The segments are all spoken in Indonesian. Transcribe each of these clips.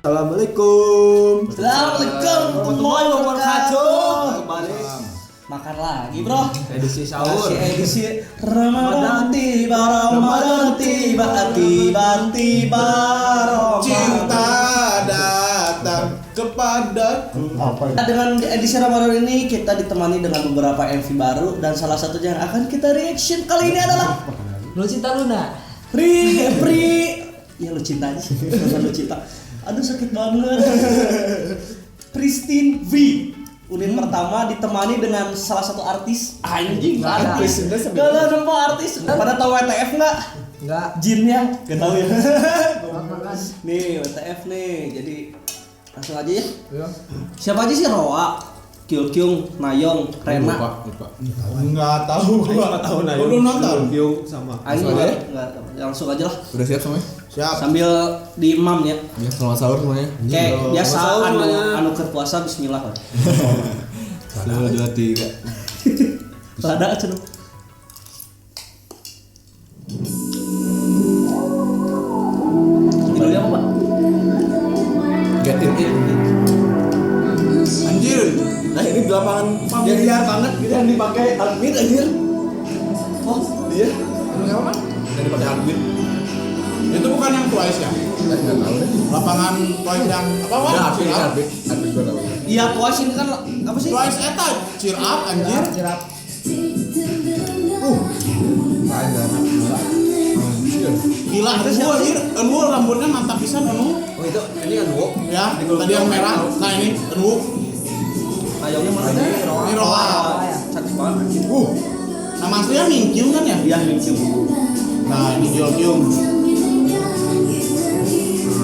Assalamualaikum warahmatullahi wabarakatuh. Kembali Makan lagi bro. edisi sahur. Edisi Ramadan tiba Cinta datang kepadaku. Dengan edisi Ramadan ini kita ditemani dengan beberapa MV baru dan salah satunya yang akan kita reaction kali ini adalah Lucinta Luna. Pri. Ya lu cinta aja sih. Lu cinta. Aduh sakit banget. Pristine V. Unit pertama ditemani dengan salah satu artis anjing artis. Gak nemu artis. Pada tahu WTF nggak? Enggak. Jinnya gak tahu ya. Makan. Nih WTF nih. Jadi langsung aja ya. Iya. Siapa aja sih Roa, Kyung, Nayong, Rena. Enggak tahu gua. Belum nonton. Sama. Ayo enggak langsung aja lah. Udah siap semuanya? Siap. Sambil di imam ya. Ya, selamat sahur semuanya. Kayak biasa sahur anu semuanya. anu keur puasa bismillah. 1, 2, 3. Ada aja dong. Judulnya apa, Pak? Get it in. Anjir. Nah ini di lapangan familiar banget gitu yang dipakai admin anjir. Oh, iya. Apa? Yang dipakai Harbin. Itu bukan yang Twice ya? Enggak tahu deh. Lapangan Twice yang apa Wan? Ya, Harbin, Cheer up. Harbin gua tahu. Iya, Twice ini kan apa sih? Twice eta cheer up anjir. Jerat. Main dan anjir. Gila, Enwu anjir. Enwu rambutnya mantap pisan Enwu. Oh, itu ini kan Wo. Ya, tadi yang merah. Nah ini Enwu. Nayongnya mana tadi? Ini Roa. Cantik banget. Nama aslinya Mingkyung kan ya? Iya, Mingkyung. Nah ini Jeolkyung.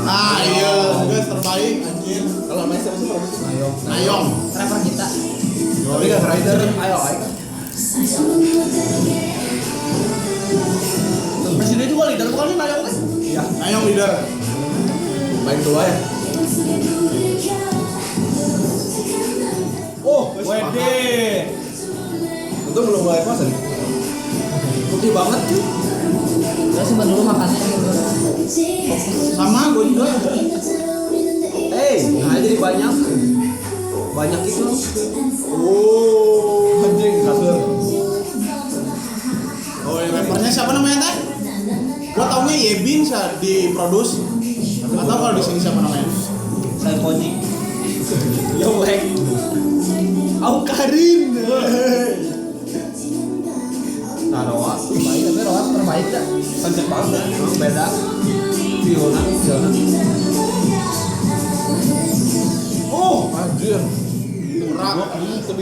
Ah iya, guys terbaik anjir. Kalau namanya siapa sih produser? Nayong. Rapper kita. Tapi kan rider. Ayo. Presiden juga leader bukan sih Nayong kan? Iya, Nayong leader. Main tua ya. Oh, Wede. Itu belum mulai puasa nih. Putih banget cuy. Terus simpan dulu makannya. sama gue juga. Nah jadi banyak. Banyak itu. Oh, Anjing kasur. oh rappernya siapa namanya teh? Gua taunya Yebin diproduce. Nggak tahu kalau di sini siapa namanya. Saya Koji. Yo Lek. Au Karin. Nah, Roa. Baik, tapi Rohan terbaik dah. Cantik banget. Emang beda. Fiona. Oh, Anjir.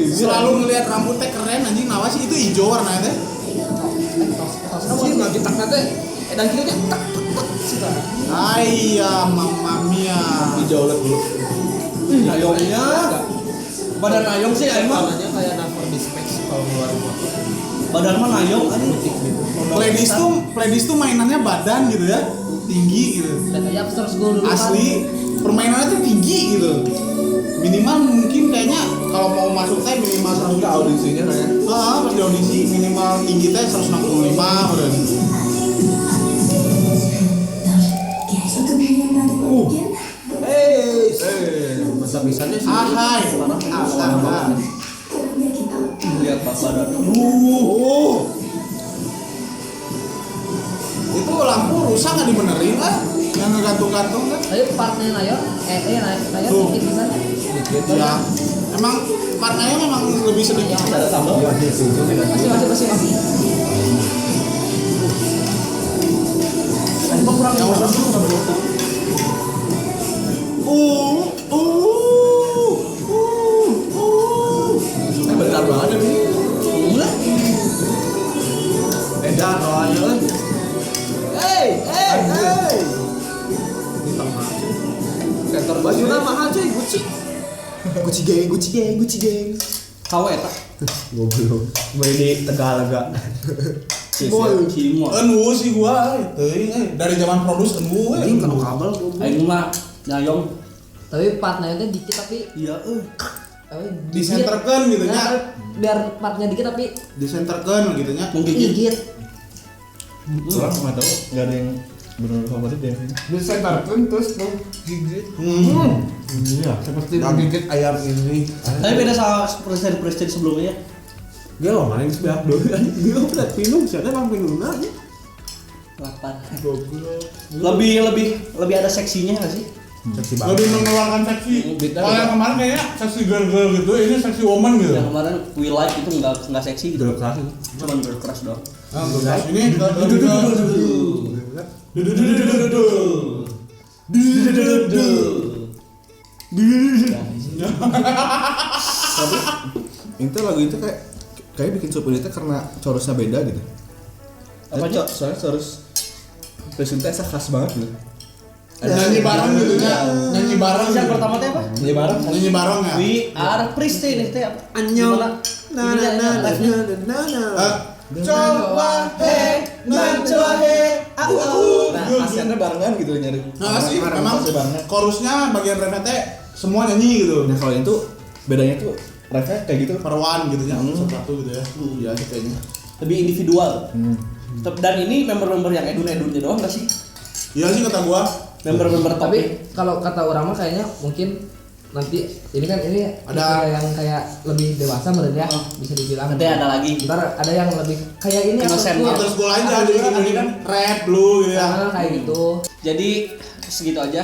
selalu ngelihat rambutnya keren anjing. Nawa sih itu hijau warnanya teh. Anjir nggak kita kata. Dan kirinya tak. Ayah, mamma mia. Hijau lihat dulu. Nayongnya. Badan Nayong sih emang. Warnanya kayak Naver Dispex kalau ngeluarin foto. Badan mah Nayong kan. Playlist tuh mainannya badan gitu ya, tinggi gitu. Dan kayak Upstairs School dulu kan. Asli permainannya tuh tinggi gitu. Minimal mungkin kayaknya kalau mau masuk teh minimal 100 Enggak audisinya kayak. pas di audisi minimal tinggi teh 165 udah. Masa bisanya sih. Ahai. Lihat pas badan. Itu lampu rusak nggak dibenerin lah? Yang ngegantung-gantung kan? Tapi partnya Nayo, Nayo Tuh. sedikit bisa. Dikit. Ya. Emang partnernya memang lebih sedikit. Ada tambah. Masih. Emang kurang yang mana? Bentar banget ini. Beda roanya kan. Hey. Ini tengah. Kantor bajunya mahal cuy, Gucci. Gucci gang. Kau eta. Goblok. Main di Tegalaga. Cimol. Enwu sih gua itu dari zaman produce Enwu Ini kena kabel. Aing mah Nayong. Tapi partnya itu dikit tapi Iya, disenterkan gitu nya. Nah, biar partnya dikit tapi Disenterkan gitu nya. menggigit. gigit. Orang nggak tahu, nggak ada yang benar favorit ya. Bisa kartun terus tuh gigit. Iya. Seperti menggigit ayam ini. Tapi beda sama presiden sebelumnya. Dia loh main sebelah dulu. Dia udah pinung, siapa emang pinung aja. 8. Goblok. Lebih ada seksinya nggak sih? Seksi Lebih mengeluarkan seksi. Beda. Kalau yang kemarin kayaknya seksi girl gitu, ini seksi woman gitu. Yang kemarin We Like itu nggak seksi gitu. Girl crush. Cuman girl crush doang. Nah, terus ini Itu lagu itu kayak bikin sup ini karena chorusnya beda gitu. Apa, Cok? Soalnya chorus presentnya khas banget gitu. nyanyi bareng gitu ya. Nyanyi bareng. Yang gitu. pertama teh apa? Nyanyi bareng. Nyanyi bareng ya. We are pristine itu apa? Annyeong. Gimana? Coba mencoba Nah, asiannya barengan gitu nyari. Nah sih, memang Pasti barengan. chorusnya bagian refnya semua nyanyi gitu. Nah, kalau itu bedanya tuh refnya kayak gitu. Perwan gitu ya, satu gitu ya. Iya sih kayaknya. Lebih individual. Dan ini member-member yang edun-edunnya doang nggak sih? Iya sih kata gua. Member-member tapi tapi kalau kata orang mah kayaknya mungkin nanti ini kan ini Ada- yang kayak lebih dewasa menurut ya bisa dibilang. nanti ada lagi. Ntar ada yang lebih kayak ini Innocent. apa After tuh? school aja Ada jadi juga nanti kan rap lu gitu ya. kayak gitu. Jadi segitu aja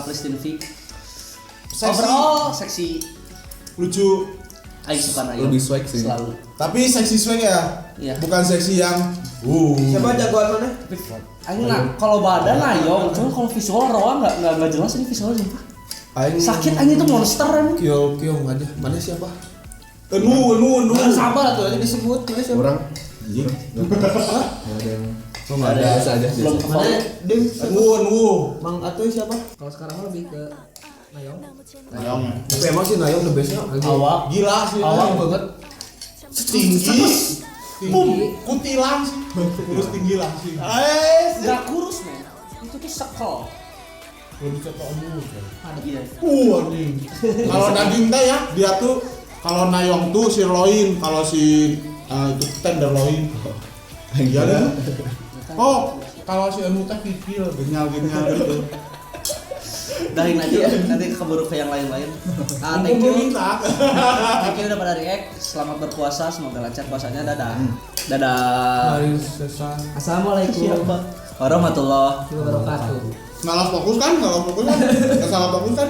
Pristine V. Seksi. Overall seksi. Lucu. Aing suka Nayo. Lebih swag sih. Selalu. Tapi seksi swag ya. Iya. Bukan seksi yang Siapa jagoan mana? Aing kalau badan Nayo, cuma kalau visual Roa nggak jelas ini visualnya. Sakit Aing itu monster kan. Kyong aja. Mana siapa? Enu. Jangan sabar tuh aja disebut. Mana siapa? Orang anjing. Enggak ada yang biasa aja. Belum biasa. kepala. Ding. Enu. Mang Atuy siapa? Kalau sekarang mah lebih ke Nayong. Nayong. Tapi emang sih Nayong the bestnya. Awak. Gila sih. Awang banget. Tinggi. Kutilang sih. Terus tinggi lah sih. Gak kurus men. Itu tuh sekel. Lebih cepat omong. Iya. Anjing. Kalau daging teh ya, dia tuh kalau Nayong tuh sirloin, kalau si itu tenderloin. Iya deh. Oh, kalau si Enu teh kikil, genyal-genyal gitu. Udahin aja ya, nanti keburu ke yang lain-lain. Thank Belum you. minta. Thank you udah pada react. Selamat berpuasa, semoga lancar puasanya. Dadah. Dadah. Hari selesai. Assalamualaikum Warahmatullahi wabarakatuh. Nggak fokus kan? Nggak salah fokus kan?